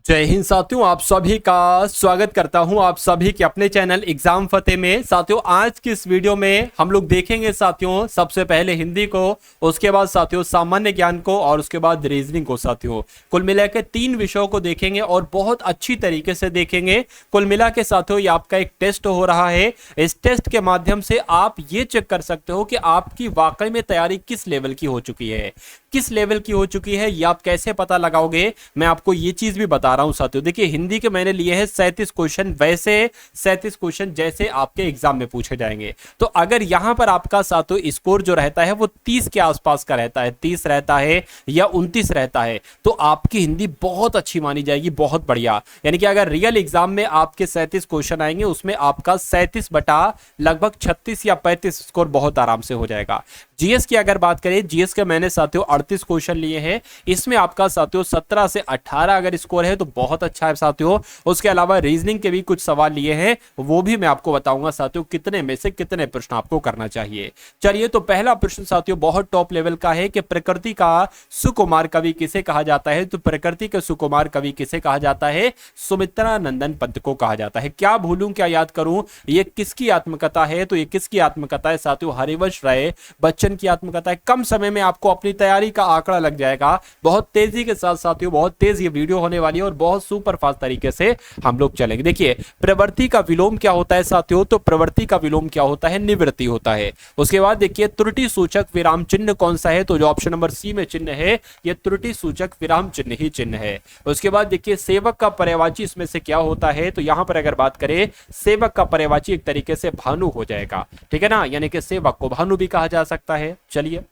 जय हिंद साथियों, आप सभी का स्वागत करता हूं आप सभी के अपने चैनल एग्जाम फतेह में। साथियों, आज की इस वीडियो में हम लोग देखेंगे साथियों सबसे पहले हिंदी को, उसके बाद साथियों सामान्य ज्ञान को और उसके बाद रीजनिंग को। साथियों कुल मिला के 3 विषयों को देखेंगे और बहुत अच्छी तरीके से देखेंगे। कुल मिला के साथियों ये आपका एक टेस्ट हो रहा है। इस टेस्ट के माध्यम से आप ये चेक कर सकते हो कि आपकी वाकई में तैयारी किस लेवल की हो चुकी है, किस लेवल की हो चुकी है। ये आप कैसे पता लगाओगे, मैं आपको ये चीज भी बता रहा हूं साथियों। देखिए, हिंदी के मैंने लिए हैं 37 क्वेश्चन, वैसे 37 क्वेश्चन जैसे आपके एग्जाम में पूछे जाएंगे। तो अगर यहां पर आपका साथियों स्कोर जो रहता है वो 30 के आसपास का रहता है, 30 रहता है या 29 रहता है, तो आपकी हिंदी बहुत अच्छी मानी जाएगी, बहुत बढ़िया। यानी कि अगर रियल एग्जाम में आपके 37 क्वेश्चन आएंगे, उसमें आपका 37 बटा लगभग 36 या 35 स्कोर बहुत आराम से हो जाएगा। जीएस की अगर बात करें, जीएस के मैंने साथियों 38 क्वेश्चन लिए हैं, इसमें आपका साथियों 17 से 18 अगर स्कोर है तो बहुत अच्छा है साथियों। उसके अलावा रीजनिंग के भी कुछ सवाल लिए हैं, वो भी मैं आपको बताऊंगा साथियों कितने में से कितने प्रश्न आपको करना चाहिए। चलिए, तो पहला प्रश्न साथियों बहुत टॉप लेवल का है कि प्रकृति का सुकुमार कवि किसे कहा जाता है। तो प्रकृति के सुकुमार कवि किसे कहा जाता है? सुमित्रा नंदन पंत को कहा जाता है। क्या भूलूं क्या याद करूं, ये किसकी आत्मकथा है? तो ये किसकी आत्मकथा है साथियों? हरिवंश राय बच्चन की आत्मकथा है। कम समय में आपको अपनी तैयारी का आंकड़ा लग जाएगा। बहुत तेजी के साथ साथियों, बहुत तेज ये वीडियो होने वाली है और बहुत सुपर फास्ट तरीके से हम लोग चलेंगे। देखिए, प्रवृत्ति का विलोम क्या होता है साथियों? तो प्रवृत्ति का विलोम क्या होता है? निवृत्ति होता है। उसके बाद देखिए, त्रुटि सूचक विराम चिन्ह कौन सा है? तो जो ऑप्शन नंबर सी में चिन्ह है, ये त्रुटि सूचक विराम चिन्ह ही चिन्ह है। उसके बाद देखिए, सेवक का पर्यायवाची इसमें से क्या होता है? तो यहां पर अगर बात करें, सेवक का पर्यायवाची एक तरीके से भानु हो जाएगा, ठीक है ना, यानी कि सेवक को भानु भी कहा जा सकता है। चलिए,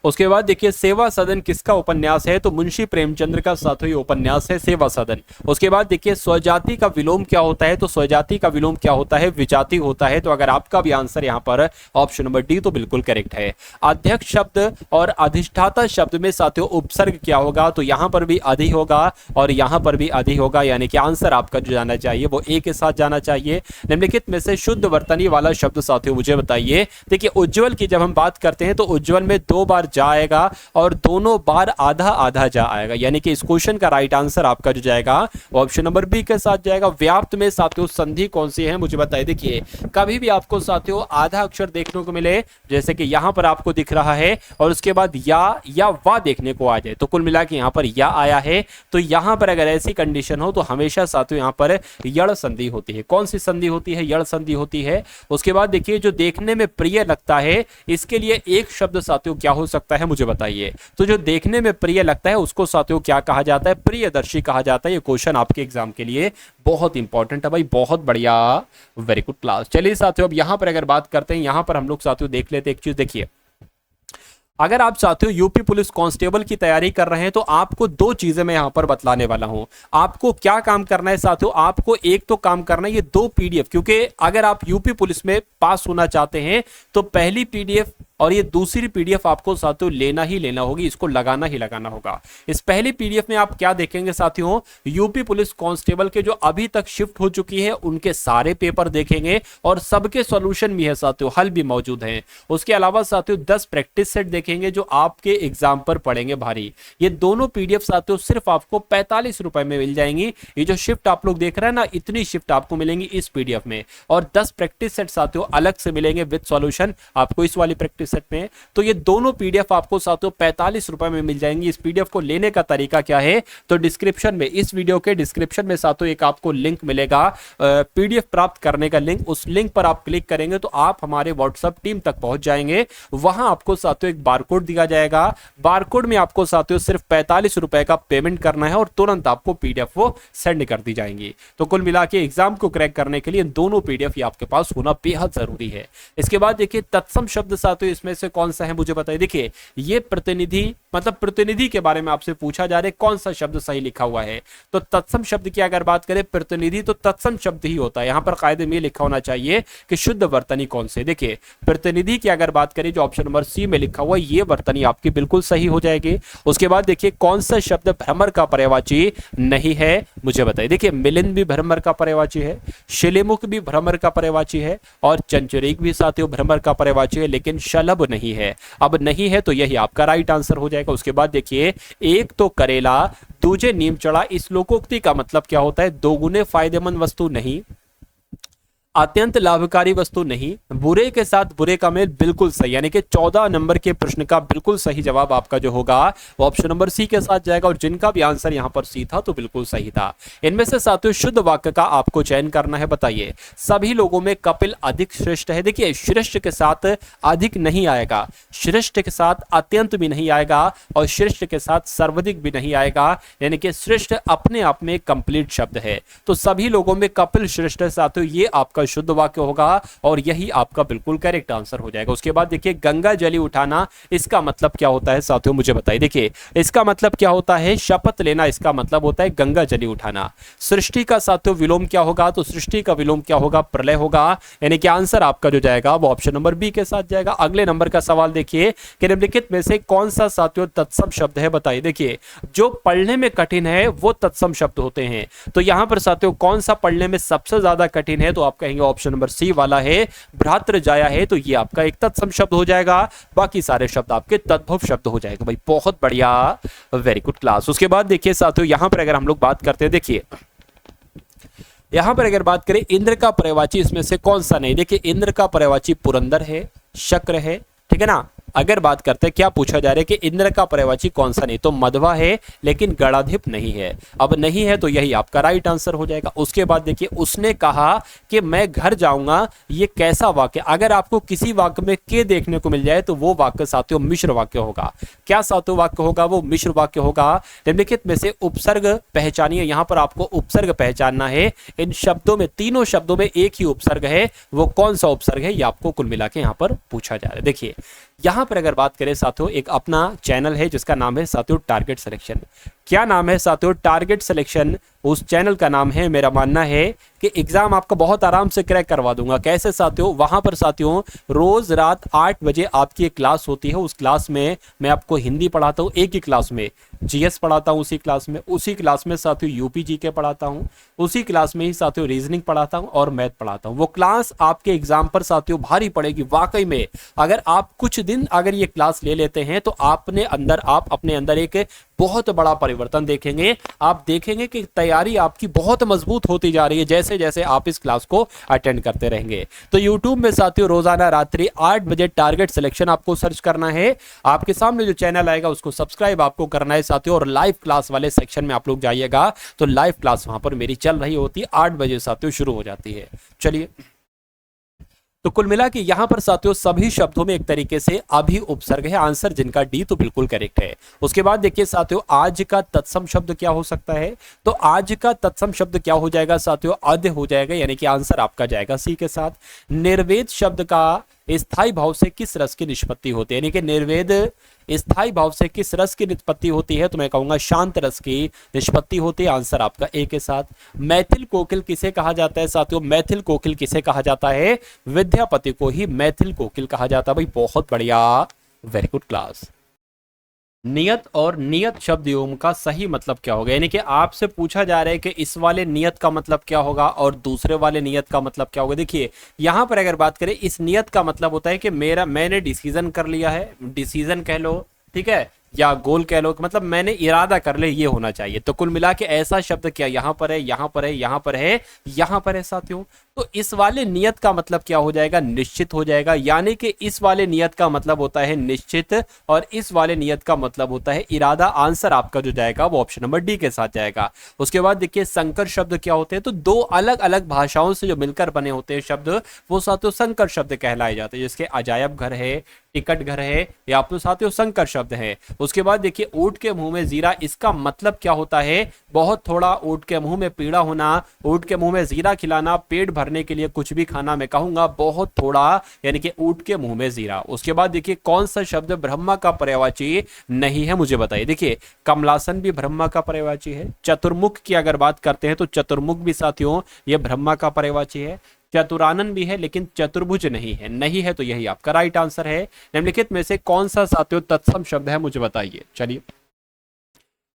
उसके बाद देखिए, सेवा सदन किसका उपन्यास है? तो मुंशी प्रेमचंद्र का साथियों उपन्यास है सेवा सदन। उसके बाद देखिए, स्वजाति का विलोम क्या होता है? तो स्वजाति का विलोम क्या होता है? विजाति होता है। तो अगर आपका भी आंसर यहाँ पर ऑप्शन नंबर डी तो बिल्कुल करेक्ट है। अध्यक्ष शब्द और अधिष्ठाता शब्द में साथियों उपसर्ग क्या होगा? तो यहाँ पर भी अधि होगा और यहाँ पर भी अधि होगा, यानी कि आंसर आपका जो जाना चाहिए वो ए के साथ जाना चाहिए। निम्नलिखित में से शुद्ध वर्तनी वाला शब्द साथियों मुझे बताइए। देखिए, उज्जवल की जब हम बात करते हैं तो उज्जवल में 2 बार जा आएगा और दोनों बार आधा आधा जा आएगा, यानी कि इस क्वेश्चन का राइट आंसर आपका जो जाएगा वो ऑप्शन नंबर बी के साथ जाएगा। व्याप्त में साथियों संधि कौन सी है मुझे बताइए। देखिए, कभी भी आपको साथियों आधा अक्षर देखने को मिले, जैसे कि यहां पर आपको दिख रहा है, और उसके बाद या वा देखने को आ जाए, तो कुल मिला के यहां पर या आया है, तो यहां पर अगर ऐसी कंडीशन हो तो हमेशा साथियों यहां पर यड़ संधि होती है। कौन सी संधि होती है? यड़ संधि होती है। उसके बाद देखिए, जो देखने में प्रिय लगता है, इसके लिए एक शब्द साथियों क्या हो सकता है मुझे बताइए। तो जो देखने में प्रिय लगता है उसको साथियों क्या कहा जाता है? प्रियदर्शी कहा जाता है। ये क्वेश्चन आपके एग्जाम के लिए बहुत इंपॉर्टेंट है भाई, बहुत बढ़िया, वेरी गुड क्लास। चलिए साथियों, अब यहां पर अगर बात करते हैं, यहां पर हम लोग साथियों देख लेते हैं एक चीज। देखिए, अगर आप साथियों यूपी पुलिस कांस्टेबल की तैयारी कर रहे हैं तो आपको 2 चीजें मैं यहां पर बतलाने वाला हूं। आपको क्या काम करना है साथियों? आपको एक तो काम करना है ये 2 पीडीएफ, क्योंकि अगर आप यूपी पुलिस में पास होना चाहते हैं तो पहली पीडीएफ और ये दूसरी पीडीएफ आपको साथियों लेना ही लेना होगी, इसको लगाना ही लगाना होगा। इस पहली पीडीएफ में आप क्या देखेंगे साथियों? यूपी पुलिस कांस्टेबल के जो अभी तक शिफ्ट हो चुकी है उनके सारे पेपर देखेंगे और सबके सॉल्यूशन भी है साथियों, हल भी मौजूद हैं। उसके अलावा साथियों 10 प्रैक्टिस सेट देखेंगे जो आपके एग्जाम पर पड़ेंगे भारी। ये दोनों पीडीएफ साथियों सिर्फ आपको 45 रुपए में मिल जाएंगी। ये जो शिफ्ट आप लोग देख रहे हैं ना, इतनी शिफ्ट आपको मिलेंगी इस पीडीएफ में, और 10 प्रैक्टिस सेट साथियों अलग से मिलेंगे विद सॉल्यूशन आपको इस वाली प्रैक्टिस सेट में। तो ये दोनों पीडीएफ आपको साथियों 45 रुपए में मिल जाएंगी। इस पीडीएफ को लेने का तरीका क्या है? तो डिस्क्रिप्शन में, इस वीडियो के डिस्क्रिप्शन में साथियों एक आपको लिंक मिलेगा, पीडीएफ प्राप्त करने का लिंक। उस लिंक पर आप क्लिक करेंगे तो आप हमारे व्हाट्सएप टीम तक पहुंच जाएंगे। वहां आपको साथियों एक बारकोड दिया जाएगा। बारकोड में आपको साथियों सिर्फ 45 रुपए का पेमेंट करना है और तुरंत आपको पीडीएफ वो सेंड कर दी जाएंगी। तो कुल मिला के एग्जाम को क्रैक करने के लिए दोनों पीडीएफ आपके पास होना बेहद जरूरी है। इसके बाद देखिए, तत्सम शब्द साथियों इसमें से कौन सा है मुझे बताइए। देखिए, ये प्रतिनिधि, मतलब प्रतिनिधि के बारे में आपसे पूछा जा रहा है कौन सा शब्द सही लिखा हुआ है। तो तत्सम शब्द की अगर बात करें प्रतिनिधि, तो तत्सम शब्द ही होता है। यहां पर कायदे में लिखा होना चाहिए कि शुद्ध वर्तनी कौन से। देखिए, प्रतिनिधि की अगर बात करें, जो ऑप्शन नंबर सी में लिखा हुआ है, ये वर्तनी आपकी बिल्कुल सही हो जाएगी। उसके बाद देखिए, कौन सा शब्द भ्रमर का पर्यायवाची नहीं है मुझे बताइए। देखिए, मिलिंद भी भ्रमर का पर्यायवाची है, शिलेमुख भी भ्रमर का पर्यायवाची है, और चंचरीक भी साथियों भ्रमर का पर्यायवाची है, लेकिन शलभ नहीं है। अब नहीं है तो यही आपका राइट आंसर हो जाएगा। उसके बाद देखिए, एक तो करेला दूजे नीम चढ़ा, इस लोकोक्ति का मतलब क्या होता है? दोगुने फायदेमंद वस्तु नहीं, अत्यंत लाभकारी वस्तु नहीं, बुरे के साथ बुरे का मेल, बिल्कुल सही। यानी कि 14 नंबर के प्रश्न का बिल्कुल सही जवाब आपका जो होगा वो ऑप्शन नंबर सी के साथ जाएगा, और जिनका भी आंसर यहां पर सी था तो बिल्कुल सही था। इनमें से साथियों शुद्ध वाक्य का आपको चयन करना है। बताइए, सभी लोगों में कपिल अधिक श्रेष्ठ है। देखिए, श्रेष्ठ के साथ अधिक नहीं आएगा, श्रेष्ठ के साथ अत्यंत भी नहीं आएगा, और श्रेष्ठ के साथ सर्वाधिक भी नहीं आएगा। यानी कि श्रेष्ठ अपने आप में कंप्लीट शब्द है, तो सभी लोगों में कपिल श्रेष्ठ है साथियों, ये आपका शुद्ध वाक्य होगा और यही आपका बिल्कुल करेक्ट आंसर हो जाएगा। उसके बाद देखिए, गंगा जली उठाना, इसका मतलब क्या होता है साथियों, मुझे बताइए। देखिए, इसका मतलब क्या होता है? शपथ लेना, इसका मतलब होता है गंगा जली उठाना। सृष्टि का साथियों विलोम क्या होगा? तो सृष्टि का विलोम क्या होगा? प्रलय होगा। यानी कि आंसर आपका जो जाएगा वो ऑप्शन नंबर बी के साथ जाएगा। अगले नंबर का सवाल देखिए कि निम्नलिखित में से कौन सा साथियों तत्सम शब्द है? बताइए। देखिए, जो पढ़ने में कठिन है वो तत्सम शब्द होते हैं, तो यहां पर साथियों कौन सा पढ़ने में सबसे ज्यादा कठिन है? तो आप कहेंगे ऑप्शन नंबर सी वाला है, भ्रातृ जाया है, तो ये आपका एक तत्सम शब्द हो जाएगा। बाकी सारे शब्द आपके तद्भव शब्द हो जाएगा। भाई बहुत बढ़िया, वेरी गुड क्लास। उसके बाद देखिए साथियों, यहां पर अगर हम लोग बात करते हैं, देखिए यहां पर अगर बात करें इंद्र का पर्यायवाची इसमें से कौन सा नहीं? देखिए, इंद्र का पर्यायवाची पुरंदर है, शक्र है, ठीक है ना। अगर बात करते हैं, क्या पूछा जा रहा है कि इंद्र का पर्यायवाची कौन सा नहीं? तो मध्वा है, लेकिन गणाधिप नहीं है। अब नहीं है तो यही आपका राइट आंसर हो जाएगा। उसके बाद देखिए, उसने कहा कि मैं घर जाऊंगा, ये कैसा वाक्य? अगर आपको किसी वाक्य में के देखने को मिल जाए तो वो वाक्य साथियों मिश्र वाक्य होगा। क्या साथियों वाक्य होगा? वो मिश्र वाक्य होगा। निम्नलिखित में से उपसर्ग पहचानिए। यहां पर आपको उपसर्ग पहचानना है। इन शब्दों में, तीनों शब्दों में एक ही उपसर्ग है, वो कौन सा उपसर्ग है? ये आपको कुल मिला के यहां पर पूछा जा रहा है। देखिए, यहां पर अगर बात करें साथियों, एक अपना चैनल है जिसका नाम है साथियों टारगेट सिलेक्शन। क्या नाम है साथियों? Target selection. उस चैनल का नाम है। मेरा मानना है कि एग्जाम आपका बहुत आराम से क्रैक करवा दूंगा। कैसे साथियों? वहां पर साथियों रोज रात 8 बजे आपकी एक क्लास होती है। उस क्लास में मैं आपको हिंदी पढ़ाता हूं, एक ही क्लास में जीएस पढ़ाता हूं, उसी क्लास में साथियों यूपी जीके पढ़ाता हूं, उसी क्लास में ही साथियों रीजनिंग पढ़ाता हूं और मैथ पढ़ाता हूं। वो क्लास आपके एग्जाम पर साथियों भारी पड़ेगी वाकई में। अगर आप कुछ दिन अगर ये क्लास ले लेते हैं तो आप अपने अंदर एक बहुत बड़ा परिवर्तन देखेंगे। आप देखेंगे कि तैयारी आपकी बहुत मजबूत होती जा रही है जैसे जैसे आप इस क्लास को अटेंड करते रहेंगे। तो YouTube में साथियों रोजाना रात्रि 8 बजे टारगेट सिलेक्शन आपको सर्च करना है। आपके सामने जो चैनल आएगा उसको सब्सक्राइब आपको करना है साथियों, और लाइव क्लास वाले सेक्शन में आप लोग जाइएगा तो लाइव क्लास वहां पर मेरी चल रही होती है, 8 बजे साथियों शुरू हो जाती है। चलिए, तो कुल मिला के यहां पर साथियों सभी शब्दों में एक तरीके से अभी उपसर्ग है। आंसर जिनका डी तो बिल्कुल करेक्ट है। उसके बाद देखिए साथियों, आज का तत्सम शब्द क्या हो सकता है? तो आज का तत्सम शब्द क्या हो जाएगा साथियों? अद्य हो जाएगा। यानी कि आंसर आपका जाएगा सी के साथ। निर्वेद शब्द का स्थायी भाव से किस रस की निष्पत्ति होती है? यानी कि निर्वेद स्थायी भाव से किस रस की निष्पत्ति होती है? तो मैं कहूंगा शांत रस की निष्पत्ति होती है। आंसर आपका ए के साथ। मैथिल कोकिल किसे कहा जाता है साथियों? मैथिल कोकिल किसे कहा जाता है? विद्यापति को ही मैथिल कोकिल कहा जाता है। भाई बहुत बढ़िया, वेरी गुड क्लास। नियत और नियत शब्द योग का सही मतलब क्या होगा? यानी कि आपसे पूछा जा रहा है कि इस वाले नियत का मतलब क्या होगा और दूसरे वाले नियत का मतलब क्या होगा। देखिए, यहां पर अगर बात करें, इस नियत का मतलब होता है कि मैंने डिसीजन कर लिया है, डिसीजन कह लो, ठीक है, या गोल कह लो, मतलब मैंने इरादा कर ले ये होना चाहिए। तो कुल मिला के ऐसा शब्द क्या यहां पर है, यहां पर है, यहां पर है, यहां पर है साथियों। तो इस वाले नियत का मतलब क्या हो जाएगा? निश्चित हो जाएगा। यानी कि इस वाले नियत का मतलब होता है निश्चित और इस वाले नियत का मतलब होता है इरादा। आंसर आपका जो जाएगा वो ऑप्शन नंबर डी के साथ जाएगा। उसके बाद देखिए, संकर शब्द क्या होते हैं? तो दो अलग अलग भाषाओं से जो मिलकर बने होते हैं शब्द, वो साथियों संकर शब्द कहलाए जाते हैं। जिसके अजायब घर है, टिकट घर है, या आप तो साथियों संकर शब्द है। उसके बाद देखिए, ऊंट के मुंह में जीरा, इसका मतलब क्या होता है? बहुत थोड़ा ऊंट के मुंह में पीड़ा होना, ऊंट के मुंह में जीरा खिलाना, पेट भरने के लिए कुछ भी खाना, मैं कहूंगा बहुत थोड़ा, यानी कि ऊंट के मुंह में जीरा। उसके बाद देखिए, कौन सा शब्द ब्रह्मा का पर्यायवाची नहीं है? मुझे बताइए। देखिए, कमलासन भी ब्रह्मा का पर्यायवाची है। चतुर्मुख की अगर बात करते हैं तो चतुर्मुख भी साथियों ये ब्रह्मा का पर्यायवाची है। चतुरानन भी है, लेकिन चतुर्भुज नहीं है। नहीं है तो यही आपका राइट आंसर है। निम्नलिखित में से कौन सा साथियों तत्सम शब्द है? मुझे बताइए। चलिए,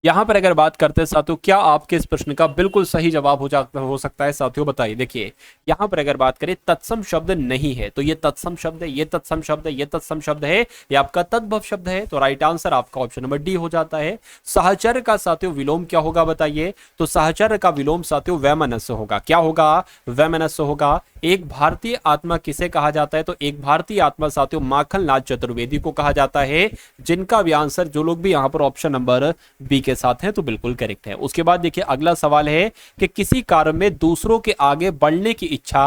यहाँ पर अगर बात करते हैं साथियों, क्या आपके इस प्रश्न का बिल्कुल सही जवाब हो सकता है साथियों, बताइए। देखिए यहाँ पर अगर बात करें तत्सम शब्द नहीं है, तो ये तत्सम शब्द है, ये तत्सम शब्द है, ये तत्सम शब्द है, ये आपका तद्भव शब्द है, तो राइट आंसर आपका ऑप्शन नंबर डी हो जाता है। सहचर्य का साथियों विलोम क्या होगा बताइए, तो सहचर्य का विलोम साथियों वैमनस्य होगा। क्या होगा? वैमनस्य होगा। एक भारतीय आत्मा किसे कहा जाता है, तो एक भारतीय आत्मा साथियों माखन लाल चतुर्वेदी को कहा जाता है, जिनका भी आंसर जो लोग भी यहाँ पर ऑप्शन नंबर बी के साथ हैं तो बिल्कुल करेक्ट है। उसके बाद देखिए अगला सवाल है कि किसी कार्य में दूसरों के आगे बढ़ने की इच्छा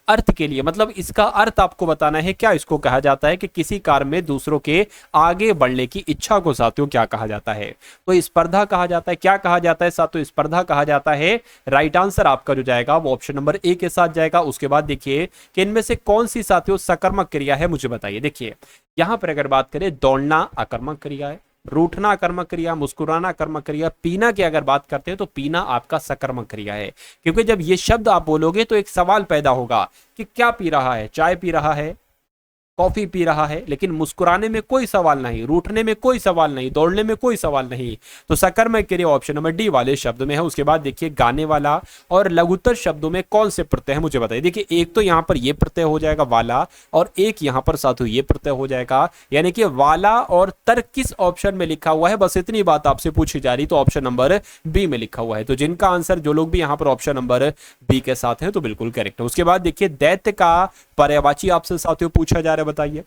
अर्थ के लिए, मतलब इसका अर्थ आपको बताना है, क्या इसको कहा जाता है कि किसी कार्य में दूसरों के आगे बढ़ने की इच्छा को साथियों क्या कहा जाता है, तो स्पर्धा कहा जाता है। क्या कहा जाता है साथियों? स्पर्धा कहा जाता है। राइट आंसर आपका जो जाएगा वो ऑप्शन नंबर ए के साथ जाएगा। उसके बाद देखिए कि इनमें से कौन सी साथियों सकर्मक क्रिया है, मुझे बताइए। देखिए यहां पर अगर बात करें, दौड़ना अकर्मक क्रिया है, रूठना अकर्मक क्रिया, मुस्कुराना अकर्मक क्रिया, पीना की अगर बात करते हैं तो पीना आपका सकर्मक क्रिया है। क्योंकि जब ये शब्द आप बोलोगे तो एक सवाल पैदा होगा कि क्या पी रहा है, चाय पी रहा है, कॉफी पी रहा है, लेकिन मुस्कुराने में कोई सवाल नहीं, रूठने में कोई सवाल नहीं, दौड़ने में कोई सवाल नहीं, तो सकर्मक क्रिया ऑप्शन नंबर डी वाले शब्द में है। उसके बाद देखिए गाने वाला और लघुत्तर शब्दों में कौन से प्रत्यय है, मुझे बताइए। देखिए एक तो यहां पर ये प्रत्यय हो जाएगा वाला, और एक यहां पर साथियों ये प्रत्यय हो जाएगा, यानी कि वाला और तर किस ऑप्शन में लिखा हुआ है, बस इतनी बात आपसे पूछी जा रही, तो ऑप्शन नंबर बी में लिखा हुआ है। तो जिनका आंसर जो लोग भी यहां पर ऑप्शन नंबर बी के साथ हैं तो बिल्कुल करेक्ट है। उसके बाद देखिए दैत्य का पर्यायवाची आपसे साथियों पूछा जा रहा है, बताइए।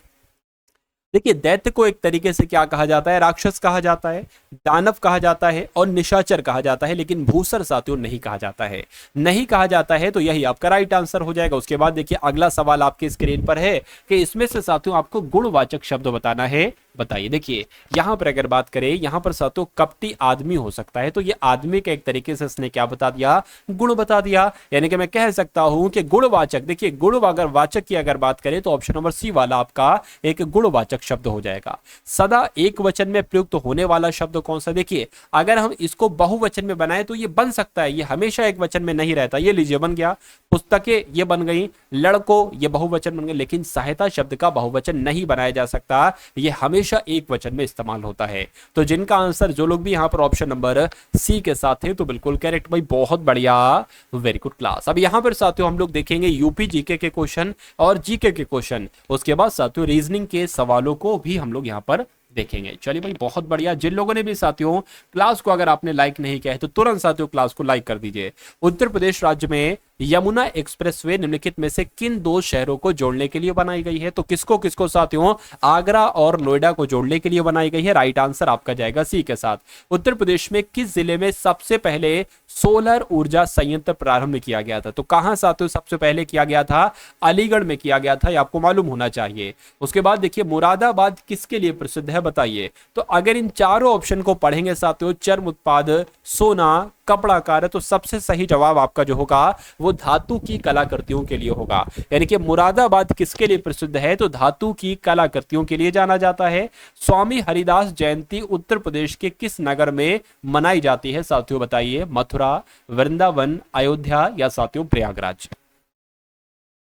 देखिए दैत्य को एक तरीके से क्या कहा जाता है, राक्षस कहा जाता है, दानव कहा जाता है और निशाचर कहा जाता है, लेकिन भूसर साथियों नहीं कहा जाता है। नहीं कहा जाता है तो यही आपका राइट आंसर हो जाएगा। उसके बाद देखिए अगला सवाल आपके स्क्रीन पर है कि इसमें से साथियों आपको गुणवाचक शब्द बताना है, बताइए। देखिए यहां पर अगर बात करें, यहां पर साथियों कपटी आदमी हो सकता है, तो ये आदमी का एक तरीके से इसने क्या बता दिया, गुण बता दिया। यानी कि मैं कह सकता हूं कि गुणवाचक, देखिए गुण अगर वाचक की अगर बात करें तो ऑप्शन नंबर सी वाला आपका एक गुणवाचक शब्द हो जाएगा। सदा एक वचन में प्रयुक्त होने वाला शब्द कौन सा? देखिए अगर हम इसको बहुवचन में बनाए तो ये बन सकता है, ये हमेशा एक वचन में नहीं रहता। ये लीजिए बन गया, पुस्तकें ये बन गई, लड़कों ये बहुवचन बन गए, लेकिन सहायता शब्द का बहुवचन नहीं बनाया जा सकता, ये हमेशा एक वचन में इस्तेमाल होता है। तो जिनका आंसर जो लोग भी यहां पर ऑप्शन नंबर सी के साथ है तो बिल्कुल करेक्ट भाई, बहुत बढ़िया, वेरी गुड क्लास। अब यहां पर साथियों हम लोग देखेंगे यूपी जीके के क्वेश्चन और जीके के क्वेश्चन, उसके बाद साथियों रीजनिंग के सवालों को भी हम लोग यहां पर देखेंगे। चलिए भाई बहुत बढ़िया। जिन लोगों ने भी साथियों क्लास को अगर आपने लाइक नहीं किया है तो तुरंत साथियों क्लास को लाइक कर दीजिए। उत्तर प्रदेश राज्य में यमुना एक्सप्रेसवे निम्नलिखित में से किन दो शहरों को जोड़ने के लिए बनाई गई है? तो किसको किसको साथियों? आगरा और नोएडा को जोड़ने के लिए बनाई गई है। राइट आंसर आपका जाएगा सी के साथ। उत्तर प्रदेश में किस जिले में सबसे पहले सोलर ऊर्जा संयंत्र प्रारंभ किया गया था? तो कहां साथियों सबसे पहले किया गया था? अलीगढ़ में किया गया था, ये आपको मालूम होना चाहिए। उसके बाद देखिए मुरादाबाद किसके लिए प्रसिद्ध है, बताइए। तो अगर इन चारों ऑप्शन को पढ़ेंगे साथियों, चर्म उत्पाद, सोना, कपड़ा कार्य, तो सबसे सही जवाब आपका जो होगा वो धातु की कलाकृतियों के लिए होगा। यानी कि मुरादाबाद किसके लिए प्रसिद्ध है? तो धातु की कलाकृतियों के लिए जाना जाता है। स्वामी हरिदास जयंती उत्तर प्रदेश के किस नगर में मनाई जाती है साथियों, बताइए। मथुरा, वृंदावन, अयोध्या या साथियों प्रयागराज?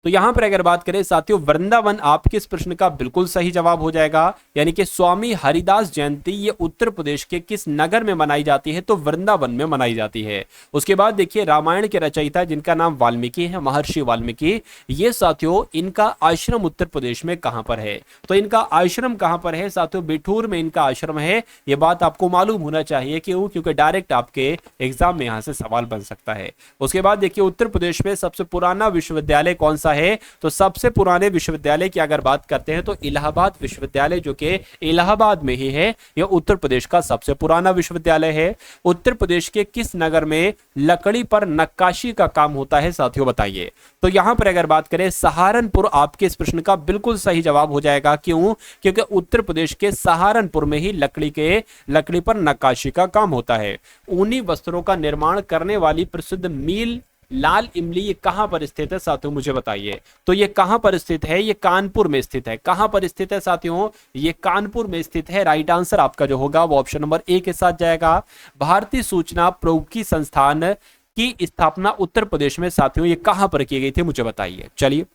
तो यहां पर अगर बात करें साथियों, वृंदावन आपके इस प्रश्न का बिल्कुल सही जवाब हो जाएगा। यानी कि स्वामी हरिदास जयंती ये उत्तर प्रदेश के किस नगर में मनाई जाती है? तो वृंदावन में मनाई जाती है। उसके बाद देखिए रामायण के रचयिता जिनका नाम वाल्मीकि है, महर्षि वाल्मीकि, ये साथियों इनका आश्रम उत्तर प्रदेश में कहां पर है? तो इनका आश्रम कहां पर है साथियों? बिठूर में इनका आश्रम है। ये बात आपको मालूम होना चाहिए, क्यों? क्योंकि डायरेक्ट आपके एग्जाम में यहां से सवाल बन सकता है। उसके बाद देखिए उत्तर प्रदेश में सबसे पुराना विश्वविद्यालय कौन सा है? तो सबसे पुराने विश्वविद्यालय की अगर बात करते हैं तो इलाहाबाद विश्वविद्यालय, जो कि इलाहाबाद में ही है, यह उत्तर प्रदेश का सबसे पुराना विश्वविद्यालय है। उत्तर प्रदेश के किस नगर में लकड़ी पर नक्काशी का काम होता है साथियों, बताइए। तो यहां पर अगर बात करें सहारनपुर आपके इस प्रश्न का बिल्कुल सही जवाब हो जाएगा। क्यों? क्योंकि उत्तर प्रदेश के सहारनपुर में ही लकड़ी पर नक्काशी का काम होता है। ऊनी वस्त्रों का निर्माण करने वाली प्रसिद्ध मिल लाल इमली ये कहां पर स्थित है साथियों, मुझे बताइए। तो ये कहां पर स्थित है? ये कानपुर में स्थित है। कहां पर स्थित है साथियों? ये कानपुर में स्थित है। राइट आंसर आपका जो होगा वो ऑप्शन नंबर ए के साथ जाएगा। भारतीय सूचना प्रौद्योगिकी संस्थान की स्थापना उत्तर प्रदेश में साथियों ये कहां पर की गई थी, मुझे बताइए। चलिए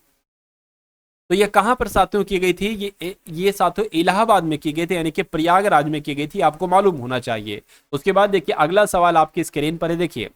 तो ये कहां पर साथियों की गई थी? ये साथियों इलाहाबाद में की गई थी, यानी कि प्रयागराज में की गई थी, आपको मालूम होना चाहिए। उसके बाद देखिए अगला सवाल आपकी स्क्रीन पर है, देखिए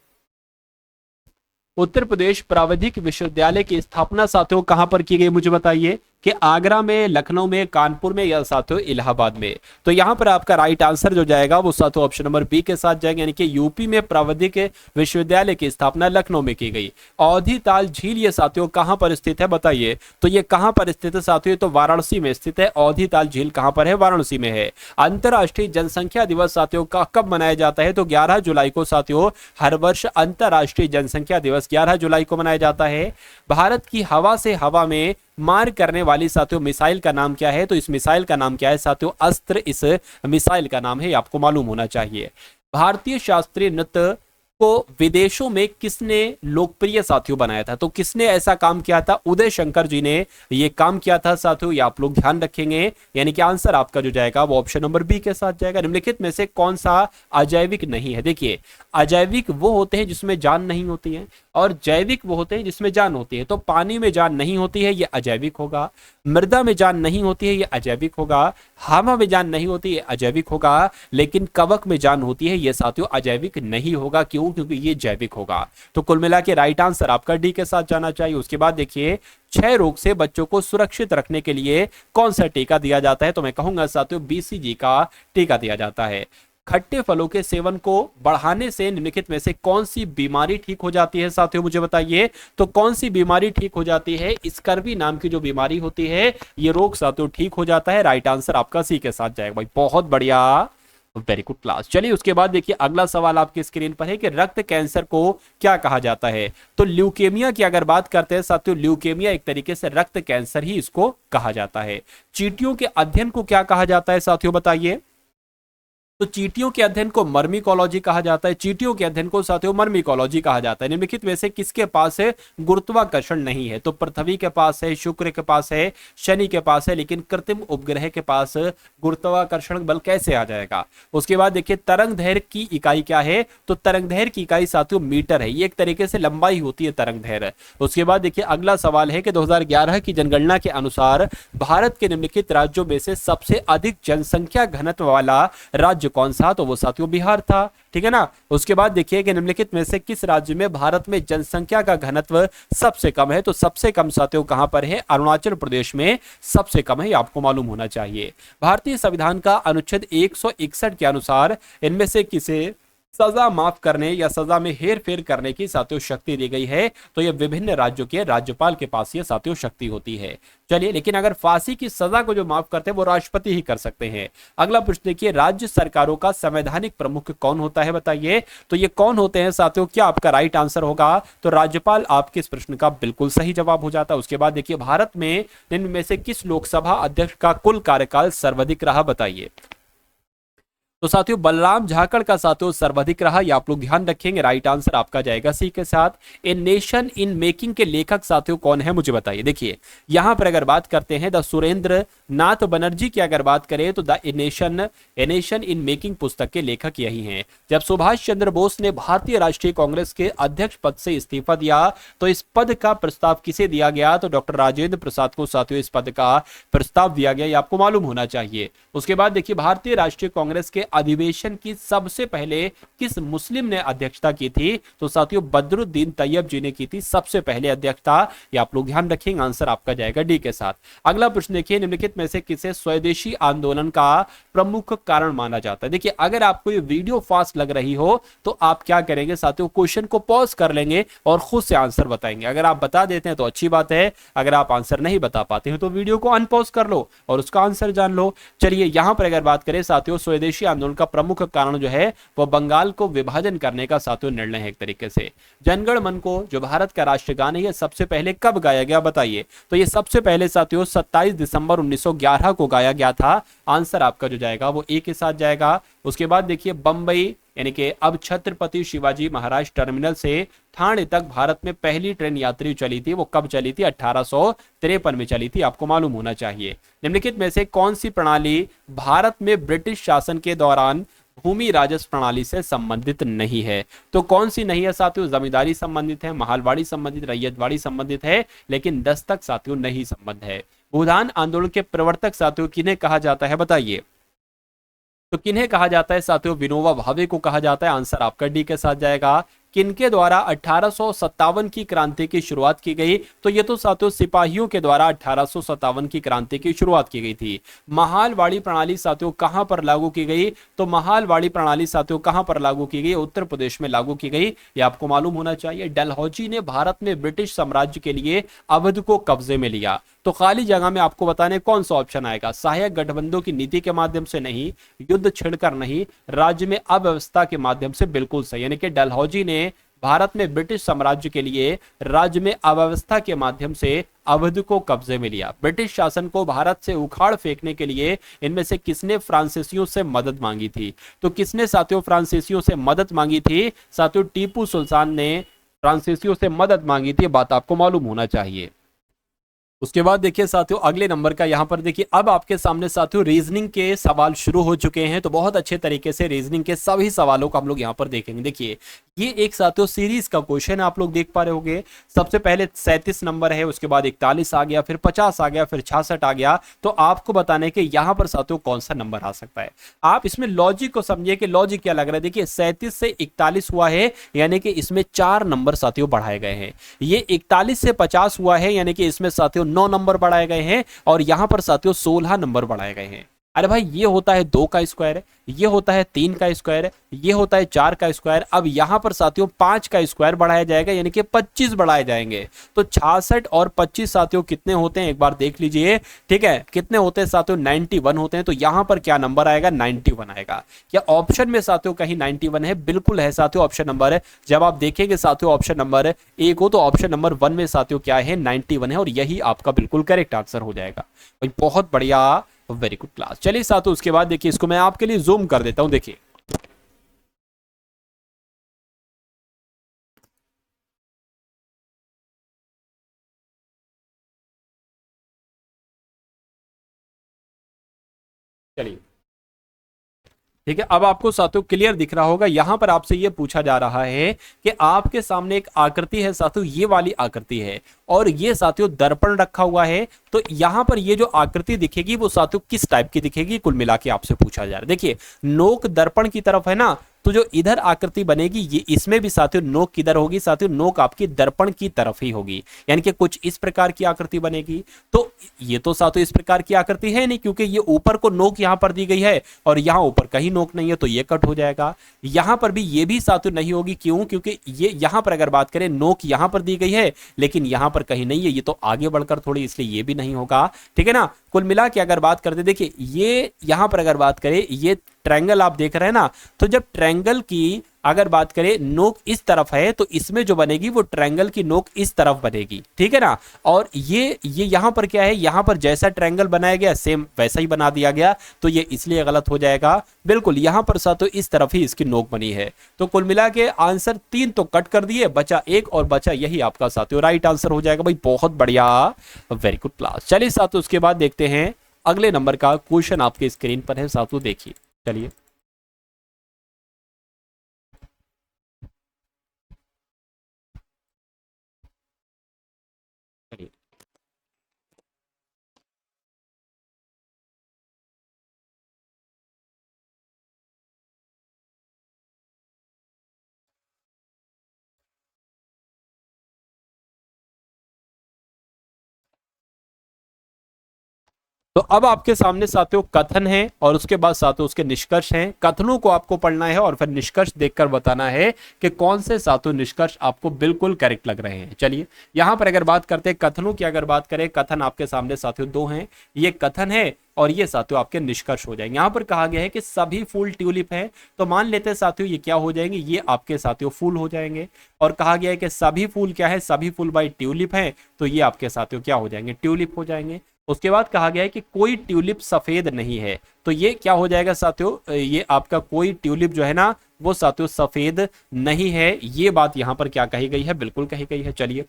उत्तर प्रदेश प्राविधिक विश्वविद्यालय की स्थापना साथियों कहां पर की गई, मुझे बताइए कि आगरा में, लखनऊ में, कानपुर में या साथियों इलाहाबाद में। तो यहां पर आपका राइट आंसर जो जाएगा वो साथियों ऑप्शन नंबर बी के साथ जाएगा, यानी कि यूपी में प्राविधिक विश्वविद्यालय की स्थापना लखनऊ में की गई। औधी ताल झील ये साथियों कहां पर स्थित है, बताइए। तो ये कहां पर स्थित है साथियों? तो वाराणसी में स्थित है। औधी ताल झील कहां पर है? वाराणसी में है। अंतरराष्ट्रीय जनसंख्या दिवस साथियों का कब मनाया जाता है? तो 11 जुलाई को साथियों हर वर्ष अंतरराष्ट्रीय जनसंख्या दिवस 11 जुलाई को मनाया जाता है। भारत की हवा से हवा में मार करने वाली साथियों मिसाइल का नाम क्या है? तो इस मिसाइल का नाम क्या है साथियों? अस्त्र इस मिसाइल का नाम है, आपको मालूम होना चाहिए। भारतीय शास्त्रीय नृत्य को विदेशों में किसने लोकप्रिय साथियों बनाया था? तो किसने ऐसा काम किया था? उदय शंकर जी ने ये काम किया था साथियों, ये आप लोग ध्यान रखेंगे। यानी कि आंसर आपका जो जाएगा वो ऑप्शन नंबर बी के साथ जाएगा। निम्नलिखित में से कौन सा अजैविक नहीं है? देखिए अजैविक वो होते हैं जिसमें जान नहीं होती है, और जैविक वो होते हैं जिसमें जान होती है। तो पानी में जान नहीं होती है, ये अजैविक होगा। मृदा में जान नहीं होती है, ये अजैविक होगा। हवा में जान नहीं होती है, अजैविक होगा। लेकिन कवक में जान होती है, ये साथियों अजैविक नहीं होगा। क्यों? क्योंकि ये जैविक होगा। तो कुल मिला के राइट आंसर आपका डी के साथ जाना चाहिए। उसके बाद देखिए क्षय रोग से बच्चों को सुरक्षित रखने के लिए कौन सा टीका दिया जाता है? तो मैं कहूंगा साथियों बीसीजी का टीका दिया जाता है। खट्टे फलों के सेवन को बढ़ाने से निम्नलिखित में से कौन सी बीमारी ठीक हो जाती है साथियों, मुझे बताइए। तो कौन सी बीमारी ठीक हो जाती है? स्कर्वी नाम की जो बीमारी होती है, ये रोग साथियों ठीक हो जाता है। राइट आंसर आपका सी के साथ जाएगा। भाई बहुत बढ़िया, वेरी गुड क्लास। चलिए उसके बाद देखिए अगला सवाल आपकी स्क्रीन पर है कि रक्त कैंसर को क्या कहा जाता है? तो ल्यूकेमिया की अगर बात करते हैं साथियों, ल्यूकेमिया एक तरीके से रक्त कैंसर ही इसको कहा जाता है। चींटियों के अध्ययन को क्या कहा जाता है साथियों, बताइए। तो चींटियों के अध्ययन को मर्मिकोलॉजी कहा जाता है। चींटियों के अध्ययन को साथियों मर्मिकोलॉजी कहा जाता है। निम्नलिखित में से किसके पास है गुरुत्वाकर्षण नहीं है? तो पृथ्वी के पास है, शुक्र के पास है, शनि के पास है, लेकिन कृत्रिम उपग्रह के पास गुरुत्वाकर्षण बल कैसे आ जाएगा? उसके बाद देखिए तरंग दैर्घ्य की इकाई क्या है? तो तरंग दैर्घ्य की इकाई साथियों मीटर है। ये एक तरीके से लंबाई होती है तरंग दैर्घ्य। उसके बाद देखिए अगला सवाल है कि 2011 की जनगणना के अनुसार भारत के निम्नलिखित राज्यों में से सबसे अधिक जनसंख्या घनत्व वाला राज्य कौन सा? तो वो साथियों बिहार था, ठीक है ना। उसके बाद देखिए कि निम्नलिखित में से किस राज्य में भारत में जनसंख्या का घनत्व सबसे कम है? तो सबसे कम साथियों कहां पर है? अरुणाचल प्रदेश में सबसे कम है, आपको मालूम होना चाहिए। भारतीय संविधान का अनुच्छेद 161 के अनुसार इनमें से किसे सजा माफ करने या सजा में हेर फेर करने की साथियों शक्ति दी गई है? तो ये विभिन्न राज्यों के राज्यपाल के पास ये साथियों शक्ति होती है। चलिए, लेकिन अगर फांसी की सजा को जो माफ करते हैं वो राष्ट्रपति ही कर सकते हैं। अगला प्रश्न देखिए, राज्य सरकारों का संवैधानिक प्रमुख कौन होता है, बताइए। तो ये कौन होते हैं साथियों? क्या आपका राइट आंसर होगा? तो राज्यपाल आपके इस प्रश्न का बिल्कुल सही जवाब हो जाता है। उसके बाद देखिए भारत में निम्न में से किस लोकसभा अध्यक्ष का कुल कार्यकाल सर्वाधिक रहा, बताइए। तो साथियों बलराम झाकड़ का साथियों सर्वाधिक रहा, ये आप लोग ध्यान रखेंगे। राइट आंसर आपका जाएगा सी के साथ। ए नेशन इन मेकिंग के लेखक साथियों कौन है, मुझे बताइए। देखिए यहां पर अगर बात करते हैं द सुरेंद्र नाथ बनर्जी की अगर बात करें तो the a nation in making पुस्तक के लेखक यही हैं। जब सुभाष चंद्र बोस ने भारतीय राष्ट्रीय कांग्रेस के अध्यक्ष पद से इस्तीफा दिया तो इस पद का प्रस्ताव किसे दिया गया? तो डॉक्टर राजेंद्र प्रसाद को साथियों इस पद का प्रस्ताव दिया गया, ये आपको मालूम होना चाहिए। उसके बाद देखिए भारतीय राष्ट्रीय कांग्रेस के अधिवेशन की सबसे पहले किस मुस्लिम ने अध्यक्षता की थी? तो साथियों बदरुद्दीन तैयब जी ने की थी सबसे पहले अध्यक्षता, ये आप लोग ध्यान रखेंगे। आंसर आपका जाएगा डी के साथ। अगला प्रश्न देखिए, निम्नलिखित में से किसे स्वदेशी आंदोलन का प्रमुख कारण माना जाता है? देखिए अगर आपको ये वीडियो फास्ट लग रही हो तो आप क्या करेंगे साथियों, क्वेश्चन को पॉज कर लेंगे और खुद से आंसर बताएंगे। अगर आप बता देते हैं तो अच्छी बात है, अगर आप आंसर नहीं बता पाते हैं तो वीडियो को अनपॉज कर लो और उसका आंसर जान लो। चलिए यहां पर अगर बात करें साथियों, स्वदेशी आंदोलन का प्रमुख कारण जो है वो बंगाल को विभाजन करने का साथियों निर्णय है एक तरीके से। जनगण मन को जो भारत का राष्ट्रगान है ये सबसे पहले कब गाया गया, बताइए। तो ये सबसे पहले साथियों 27 दिसंबर 1911 को गाया गया था। आंसर आपका जो जाएगा वो ए के साथ जाएगा। उसके बाद देखिए बंबई यानी कि अब छत्रपति शिवाजी महाराज टर्मिनल से ठाणे तक भारत में पहली ट्रेन यात्री चली थी, वो कब चली थी? 1853 में चली थी, आपको मालूम होना चाहिए। निम्नलिखित में से कौन सी प्रणाली भारत में ब्रिटिश शासन के दौरान भूमि राजस्व प्रणाली से संबंधित नहीं है? तो कौन सी नहीं है साथियों? जमींदारी संबंधित है, महलवाड़ी संबंधित, रैयतवाड़ी संबंधित है, लेकिन दस्तक साथियों नहीं संबंध है। उद्यान आंदोलन के प्रवर्तक साथियों किन्हें कहा जाता है, बताइए। तो किन्हें कहा जाता है साथियों, विनोबा भावे को कहा जाता है। आंसर आपका डी के साथ जाएगा। किनके द्वारा 1857 की क्रांति की शुरुआत की गई, तो ये तो साथियों सिपाहियों के द्वारा 1857 की क्रांति की शुरुआत की गई थी। महालवाड़ी प्रणाली साथियों कहां पर लागू की गई, तो महालवाड़ी प्रणाली साथियों कहां पर लागू की गई, उत्तर प्रदेश में लागू की गई, ये आपको मालूम होना चाहिए। डलहौजी ने भारत में ब्रिटिश साम्राज्य के लिए अवध को कब्जे में लिया। तो खाली जगह में आपको बताने कौन सा ऑप्शन आएगा, सहायक गठबंधों की नीति के माध्यम से नहीं, युद्ध छिड़कर नहीं, राज्य में अव्यवस्था के माध्यम से, बिल्कुल सही। यानी कि डलहौजी ने भारत में ब्रिटिश साम्राज्य के लिए राज्य में अव्यवस्था के माध्यम से अवध को कब्जे में लिया। ब्रिटिश शासन को भारत से उखाड़ फेंकने के लिए इनमें से किसने फ्रांसीसियों से मदद मांगी थी, तो किसने साथियों फ्रांसीसियों से मदद मांगी थी, साथियों टीपू सुल्तान ने फ्रांसीसियों से मदद मांगी थी, बात आपको मालूम होना चाहिए। उसके बाद देखिए साथियों अगले नंबर का यहां पर देखिए, अब आपके सामने साथियों रीजनिंग के सवाल शुरू हो चुके हैं। तो बहुत अच्छे तरीके से रीजनिंग के सभी सवालों को हम लोग यहां पर देखेंगे। देखिए ये एक साथियों सीरीज का क्वेश्चन है, आप लोग देख पा रहे होंगे। सबसे पहले 37 नंबर है, उसके बाद 41 आ गया, फिर 50 आ गया, फिर 66 आ गया। तो आपको बताने के यहां पर साथियों कौन सा नंबर आ सकता है। आप इसमें लॉजिक को समझिए कि लॉजिक क्या लग रहा है। देखिए 37 से 41 हुआ है, यानी कि इसमें 4 नंबर साथियों बढ़ाए गए हैं। ये 41 से 50 हुआ है, यानी कि इसमें साथियों 9 नंबर बढ़ाए गए हैं, और यहां पर साथियों 16 नंबर बढ़ाए गए हैं। अरे भाई ये होता है 2 का स्क्वायर, ये होता है 3 का स्क्वायर, ये होता है 4 का स्क्वायर। अब यहां पर साथियों 5 का स्क्वायर बढ़ाया जाएगा, यानी कि 25 बढ़ाए जाएंगे। तो 66 और 25 साथियों कितने होते हैं एक बार देख लीजिए, ठीक है। कितने होते हैं साथियों, 91 होते हैं। तो यहां पर क्या नंबर आएगा, 91 आएगा। क्या ऑप्शन में साथियों कहीं 91 है, बिल्कुल है साथियों ऑप्शन नंबर। जब आप देखेंगे साथियों ऑप्शन नंबर 1 हो, तो ऑप्शन नंबर 1 में साथियों क्या है, 91 है, और यही आपका बिल्कुल करेक्ट आंसर हो जाएगा। बहुत बढ़िया, वेरी गुड क्लास। चलिए साथियों उसके बाद देखिए, इसको मैं आपके लिए जूम कर देता हूं, देखिए चलिए ठीक है। अब आपको साथियों क्लियर दिख रहा होगा। यहां पर आपसे यह पूछा जा रहा है कि आपके सामने एक आकृति है साथियों, ये वाली आकृति है, और ये साथियों दर्पण रखा हुआ है। तो यहां पर ये जो आकृति दिखेगी वो साथियों किस टाइप की दिखेगी, कुल मिला के आपसे पूछा जा रहा है। देखिए नोक दर्पण की तरफ है ना, तो जो इधर आकृति बनेगी ये इसमें भी साथियों नोक किधर होगी, साथियों नोक आपकी दर्पण की तरफ ही होगी, यानी कि कुछ इस प्रकार की आकृति बनेगी। तो ये तो साथियों इस प्रकार की आकृति है नहीं, क्योंकि ये ऊपर को नोक यहां पर दी गई है और यहां ऊपर कहीं नोक नहीं है, तो ये कट हो जाएगा। यहां पर भी ये भी साथियों नहीं होगी, क्यों, क्योंकि ये यहां पर अगर बात करें नोक यहां पर दी गई है, लेकिन यहां पर कहीं नहीं है, ये तो आगे बढ़कर थोड़ी, इसलिए ये भी नहीं होगा, ठीक है ना। कुल मिला के अगर बात करते, देखिए ये यहां पर अगर बात करें, ये ट्रायंगल आप देख रहे हैं ना, तो जब ट्रायंगल की अगर बात करें नोक इस तरफ है, तो इसमें जो बनेगी वो ट्रायंगल की नोक इस तरफ बनेगी, ठीक है ना। और ये यहां पर क्या है, यहां पर जैसा ट्रायंगल बनाया गया सेम वैसा ही बना दिया गया, तो ये इसलिए गलत हो जाएगा। बिल्कुल यहां पर साथियों इस तरफ ही इसकी नोक बनी है। तो कुल मिला के आंसर 3 तो कट कर दिए, बचा 1 और बचा यही आपका साथियों राइट आंसर हो जाएगा। भाई बहुत बढ़िया, वेरी गुड क्लास। चलिए साथियों उसके बाद देखते हैं अगले नंबर का क्वेश्चन, आपके स्क्रीन पर है साथियों, देखिए चलिए चलिए तो अब आपके सामने साथियों कथन है, और उसके बाद साथियों उसके निष्कर्ष हैं। कथनों को आपको पढ़ना है और फिर निष्कर्ष देखकर बताना है कि कौन से साथियों निष्कर्ष आपको बिल्कुल करेक्ट लग रहे हैं। चलिए यहां पर अगर बात करते हैं कथनों की, अगर बात करें, कथन आपके सामने साथियों 2 हैं, ये कथन है और ये साथियों आपके निष्कर्ष हो जाएंगे। यहां पर कहा गया है कि सभी फूल ट्यूलिप हैं, तो मान लेते हैं साथियों ये क्या हो जाएंगे, ये आपके साथियों फूल हो जाएंगे। और कहा गया है कि सभी फूल क्या है, सभी फूल बाई ट्यूलिप हैं, तो ये आपके साथियों क्या हो जाएंगे, ट्यूलिप हो जाएंगे। उसके बाद कहा गया है कि कोई ट्यूलिप सफेद नहीं है, तो ये क्या हो जाएगा साथियों, ये आपका कोई ट्यूलिप जो है ना वो साथियों सफेद नहीं है। ये बात यहां पर क्या कही गई है, बिल्कुल कही गई है। चलिए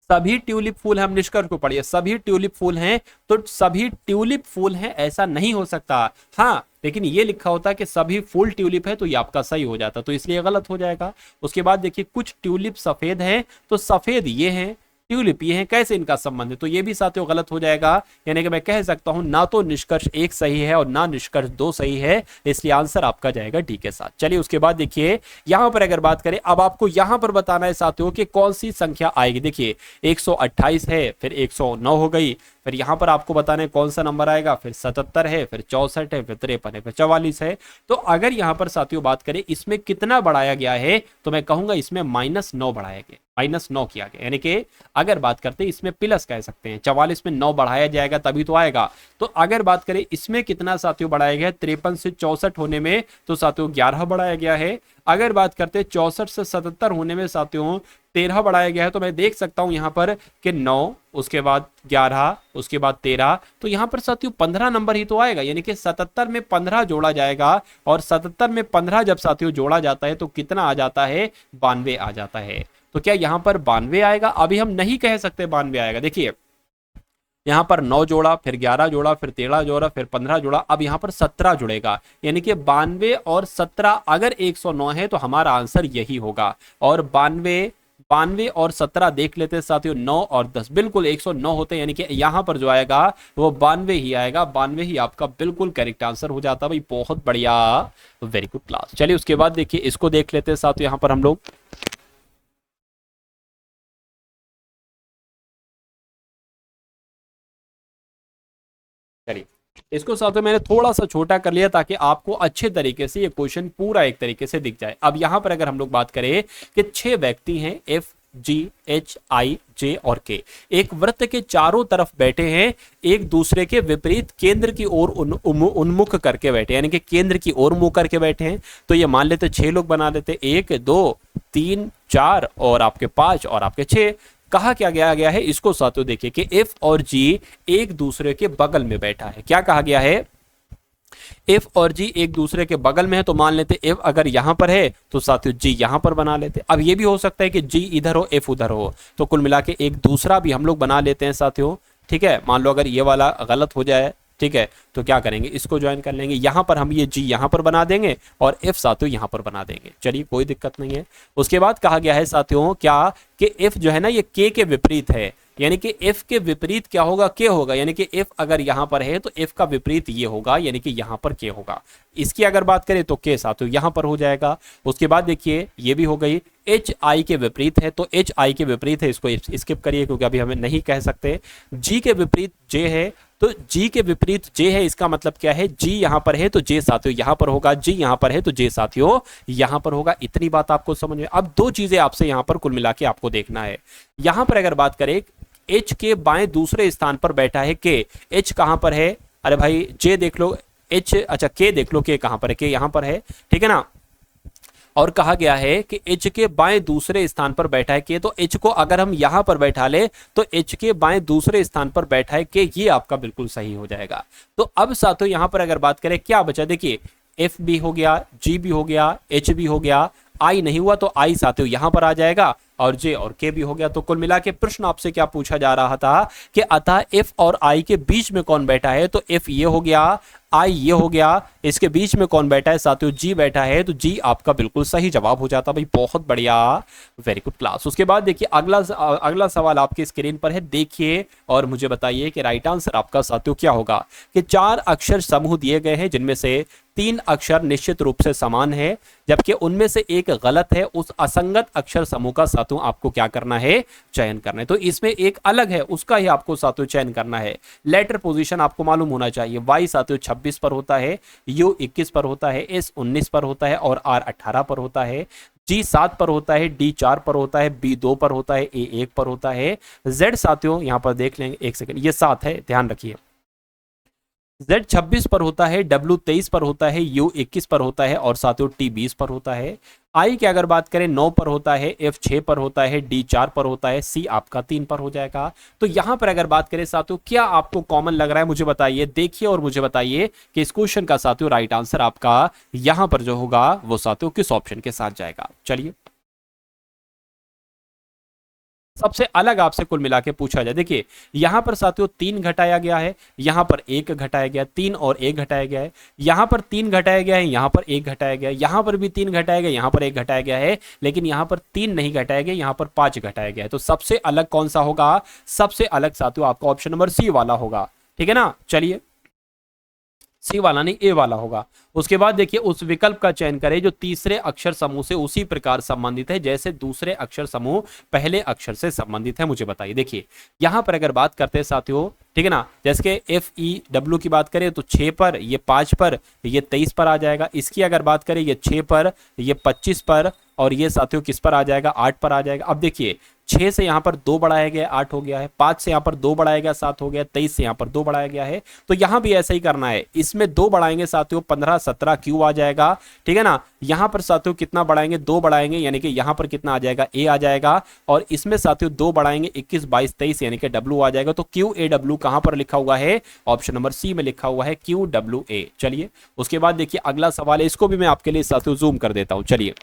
सभी ट्यूलिप फूल, हम निष्कर्ष को पढ़िए, सभी ट्यूलिप फूल हैं, तो सभी ट्यूलिप फूल हैं ऐसा नहीं हो सकता। हाँ लेकिन ये लिखा होता है कि सभी फूल ट्यूलिप है, तो ये आपका सही हो जाता, तो इसलिए गलत हो जाएगा। उसके बाद देखिए कुछ ट्यूलिप सफेद हैं, तो सफेद ये हैं, ट्यूलिप, ये है कैसे इनका संबंध है, तो ये भी साथियों गलत हो जाएगा। यानी कि मैं कह सकता हूं ना तो निष्कर्ष एक सही है और ना निष्कर्ष दो सही है, इसलिए आंसर आपका जाएगा डी के साथ। चलिए उसके बाद देखिए यहां पर अगर बात करें, अब आपको यहां पर बताना है साथियों कि कौन सी संख्या आएगी। देखिए 128 है, फिर 109 हो गई, फिर यहां पर आपको बताना है कौन सा नंबर आएगा, फिर 77 है, फिर 64 है, फिर 53 है, फिर 44 है। तो अगर यहां पर साथियों बात करें इसमें कितना बढ़ाया गया है, तो मैं कहूंगा इसमें -9 बढ़ाया गया, -9 किया गया। यानी कि अगर बात करते हैं इसमें प्लस कह सकते हैं, 44 में 9 बढ़ाया जाएगा तभी तो आएगा। तो अगर बात करें इसमें कितना साथियों बढ़ाया गया है, 53 से 64 होने में तो साथियों 11 बढ़ाया गया है। अगर बात करते हैं 64 से 77 होने में साथियों 13 बढ़ाया गया है। तो मैं देख सकता हूं यहां पर कि 9, उसके बाद 11, उसके बाद 13, तो यहां पर साथियों 15 नंबर ही तो आएगा। यानी कि 77 में 15 जोड़ा जाएगा, और 77 में 15 जब साथियों जोड़ा जाता है तो कितना आ जाता है, 92 आ जाता है। तो क्या यहां पर 92 आएगा? अभी हम नहीं कह सकते 92 आएगा। देखिए यहां पर 9 जोड़ा, फिर 11 जोड़ा, फिर 13 जोड़ा, फिर 15 जोड़ा, अब यहां पर 17 जुड़ेगा। यानी कि 92 और 17 अगर 109 है तो हमारा आंसर यही होगा। और 92 और 17 देख लेते हैं साथियों, 9 और 10 बिल्कुल 109 होते हैं। यानी कि यहां पर जो आएगा वो 92 ही आएगा, 92 ही आपका बिल्कुल करेक्ट आंसर हो जाता है भाई। बहुत बढ़िया, वेरी गुड क्लास। चलिए उसके बाद देखिए इसको देख लेते हैं साथियों यहां पर हम लोग। चलिए इसको साथियों मैंने थोड़ा सा छोटा कर लिया ताकि आपको अच्छे तरीके से ये क्वेश्चन पूरा एक तरीके से दिख जाए। अब यहां पर अगर हम लोग बात करें कि 6 व्यक्ति हैं, एफ जी एच आई जे और के, एक वृत्त के चारों तरफ बैठे हैं, एक दूसरे के विपरीत केंद्र की ओर उन्मुख करके बैठे, यानी कि केंद्र की ओर मुंह करके बैठे हैं। तो ये मान लेते 6 लोग बना लेते, 1 2 3 4 और आपके 5 और आपके 6। कहा क्या गया है इसको साथियों देखिए कि एफ और जी एक दूसरे के बगल में बैठा है। क्या कहा गया है, एफ और जी एक दूसरे के बगल में है। तो मान लेते एफ अगर यहां पर है तो साथियों जी यहां पर बना लेते। अब ये भी हो सकता है कि जी इधर हो एफ उधर हो, तो कुल मिला के एक दूसरा भी हम लोग बना लेते हैं साथियों। ठीक है, मान लो अगर ये वाला गलत हो जाए, ठीक है, तो क्या करेंगे, इसको ज्वाइन कर लेंगे। यहां पर हम ये जी यहां पर बना देंगे और एफ साथियों यहां पर बना देंगे। चलिए कोई दिक्कत नहीं है। उसके बाद कहा गया है साथियों क्या कि एफ जो है ना ये के विपरीत है। यानी कि एफ के विपरीत क्या होगा, के होगा। यानी कि एफ अगर यहां पर है तो एफ का विपरीत ये होगा, यानी कि यहां पर के होगा। इसकी अगर बात करें तो के साथियों यहां पर हो जाएगा। उसके बाद देखिए ये भी हो गई। एच आई के विपरीत है तो एच आई के विपरीत है, इसको स्किप करिए क्योंकि अभी हमें नहीं कह सकते। जी के विपरीत जे है तो जी के विपरीत जे है, इसका मतलब क्या है, जी यहां पर है तो जे साथियों यहां पर होगा, जी यहां पर है तो जे साथियों यहां पर होगा। इतनी बात आपको समझ में। अब दो चीजें आपसे यहां पर कुल मिला के आपको देखना है। यहां पर अगर बात करें एच के बाएं दूसरे स्थान पर बैठा है के, एच कहां पर है, अरे भाई जे देख लो, एच अच्छा के देख लो, के कहां पर है, के यहां पर है, ठीक है ना। और कहा गया है कि एच के बाएं दूसरे स्थान पर बैठा है के, तो एच को अगर हम यहां पर बैठा ले तो एच के बाएं दूसरे स्थान पर बैठा है के, ये आपका बिल्कुल सही हो जाएगा। तो अब साथियों यहां पर अगर बात करें क्या बचा, देखिए एफ भी हो गया, जी भी हो गया, एच भी हो गया, आई नहीं हुआ तो आई साथियों यहां पर आ जाएगा, और जे और के भी हो गया। तो कुल मिला के प्रश्न आपसे क्या पूछा जा रहा था कि अतः एफ और आई के बीच में कौन बैठा है, तो एफ ये हो गया, आई ये हो गया, इसके बीच में कौन बैठा है साथियों, जी बैठा है। तो जी आपका बिल्कुल सही जवाब हो जाता भाई। बहुत बढ़िया, वेरी गुड क्लास। उसके बाद देखिए अगला सवाल आपकी स्क्रीन पर है, देखिए और मुझे बताइए कि राइट आंसर आपका साथियों क्या होगा। कि 4 अक्षर समूह दिए गए हैं जिनमें से 3 अक्षर निश्चित रूप से समान है, जबकि उनमें से एक गलत है। उस असंगत अक्षर समूह का साथियों आपको क्या करना है, चयन करना है। तो इसमें एक अलग है, उसका ही आपको साथियों चयन करना है। लेटर पोजीशन आपको मालूम होना चाहिए। वाई साथियों 26 पर होता है, यू 21 पर होता है, एस 19 पर होता है और आर 18 पर होता है। जी 7 पर होता है, डी 4 पर होता है, बी 2 पर होता है, ए 1 पर होता है। जेड साथियों यहां पर देख लेंगे, एक सेकंड, ये 7 है, ध्यान रखिए। Z 26 पर होता है, W 23 पर होता है, U 21 पर होता है और साथियों T 20 पर होता है। I की अगर बात करें 9 पर होता है, F 6 पर होता है, D 4 पर होता है, C आपका 3 पर हो जाएगा। तो यहां पर अगर बात करें साथियों क्या आपको कॉमन लग रहा है मुझे बताइए, देखिए और मुझे बताइए कि इस क्वेश्चन का साथियों राइट आंसर आपका यहां पर जो होगा वो साथियों किस ऑप्शन के साथ जाएगा। चलिए सबसे अलग आपसे कुल मिला के पूछा जाए। देखिए यहां पर साथियों 3 घटाया गया है, यहां पर 1 घटाया गया, 3 और 1 घटाया गया है, यहां पर 3 घटाया गया है, यहां पर 1 घटाया गया है, यहां पर भी 3 घटाया गया, यहां पर 1 घटाया गया है, लेकिन यहां पर 3 नहीं घटाया गया, यहां पर 5 घटाया गया है। तो सबसे अलग कौन सा होगा? सबसे अलग साथियों आपका ऑप्शन नंबर सी वाला होगा। ठीक है ना, चलिए सी वाला नहीं, ए वाला होगा। उसके बाद देखिए उस विकल्प का चयन करें जो तीसरे अक्षर समूह से उसी प्रकार संबंधित है जैसे दूसरे अक्षर समूह पहले अक्षर से संबंधित है। मुझे बताइए, देखिए यहां पर अगर बात करते हैं साथियों, ठीक है ना, जैसे कि FEW की बात करें तो 6 पर, ये 5 पर, ये 23 पर आ जाएगा। इसकी अगर बात करें ये 6 पर, ये 25 पर, और ये साथियों किस पर आ जाएगा? 8 पर आ जाएगा। अब देखिए 6 से यहां पर 2 बढ़ाया गया 8 हो गया है, 5 से यहां पर 2 बढ़ाया गया 7 हो गया, 23 से यहां पर 2 बढ़ाया गया है। तो यहां भी ऐसा ही करना है, इसमें 2 बढ़ाएंगे साथियों 15 17 क्यू आ जाएगा। ठीक है ना, यहां पर साथियों कितना बढ़ाएंगे? 2 बढ़ाएंगे, यानी कि यहां पर कितना आ जाएगा? ए आ जाएगा। और इसमें साथियों 2 बढ़ाएंगे 21 22 23, यानी कि डब्ल्यू आ जाएगा। तो QAW कहां पर लिखा हुआ है? ऑप्शन नंबर सी में लिखा हुआ है QWA। चलिए उसके बाद देखिए अगला सवाल है, इसको भी मैं आपके लिए साथियों जूम कर देता हूं। चलिए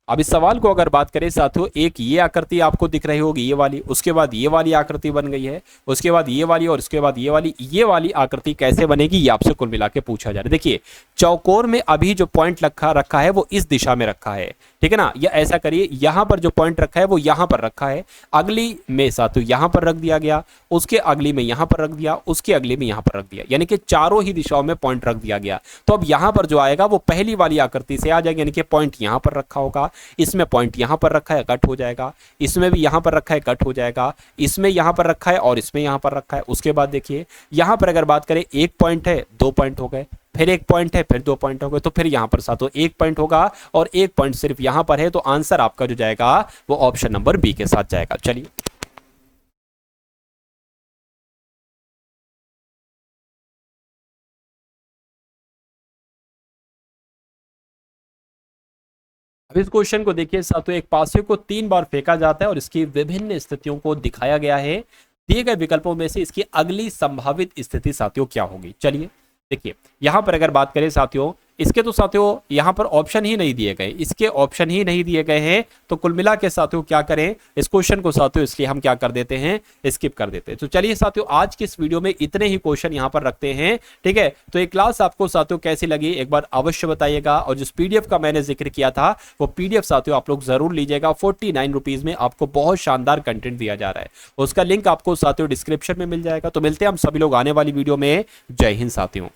अब इस सवाल को अगर बात करें साथियों, एक ये आकृति आपको दिख रही होगी, ये वाली, उसके बाद ये वाली आकृति बन गई है, उसके बाद ये वाली, और उसके बाद ये वाली आकृति कैसे बनेगी ये आपसे कुल मिला के पूछा जा रहा है। देखिए चौकोर में अभी जो पॉइंट रखा है वो इस दिशा में रखा है। ठीक है ना, या ऐसा करिए यहां पर जो पॉइंट रखा है वो यहां पर रखा है, अगली में साथियों यहां पर रख दिया गया, उसके अगली में यहां पर रख दिया, उसके अगले में यहां पर रख दिया, यानी कि चारों ही दिशाओं में पॉइंट रख दिया गया। तो अब यहां पर जो आएगा वो पहली वाली आकृति से आ जाएगा, यानी कि पॉइंट यहां पर रखा होगा, इसमें पॉइंट यहां पर रखा है कट हो जाएगा, इसमें भी यहां पर रखा है कट हो जाएगा, इसमें यहां पर रखा है और इसमें यहां पर रखा है। उसके बाद देखिए यहां पर अगर बात करें 1 पॉइंट है 2 पॉइंट हो गए, फिर 1 पॉइंट है फिर 2 पॉइंट हो गए, तो फिर यहां पर साथों 1 पॉइंट होगा और 1 पॉइंट सिर्फ यहां पर है। तो आंसर आपका जो जाएगा वो ऑप्शन नंबर बी के साथ जाएगा। चलिए अब इस क्वेश्चन को देखिए साथियों, एक पासे को 3 बार फेंका जाता है और इसकी विभिन्न स्थितियों को दिखाया गया है। दिए गए विकल्पों में से इसकी अगली संभावित स्थिति साथियों क्या होगी? चलिए देखिए यहां पर अगर बात करें साथियों, इसके तो साथियों यहां पर ऑप्शन ही नहीं दिए गए, इसके ऑप्शन ही नहीं दिए गए हैं। तो कुल मिला के साथियों क्या करें, इस क्वेश्चन को साथियों इसलिए हम क्या कर देते हैं, स्किप कर देते हैं। तो चलिए साथियों आज के इस वीडियो में इतने ही क्वेश्चन यहां पर रखते हैं। ठीक है, तो ये क्लास आपको साथियों कैसी लगी एक बार अवश्य बताइएगा, और जिस PDF का मैंने जिक्र किया था वो PDF साथियों आप लोग जरूर लीजिएगा। 49 रुपीज में आपको बहुत शानदार कंटेंट दिया जा रहा है, उसका लिंक आपको साथियों डिस्क्रिप्शन में मिल जाएगा। तो मिलते हैं हम सभी लोग आने वाली वीडियो में। जय हिंद साथियों।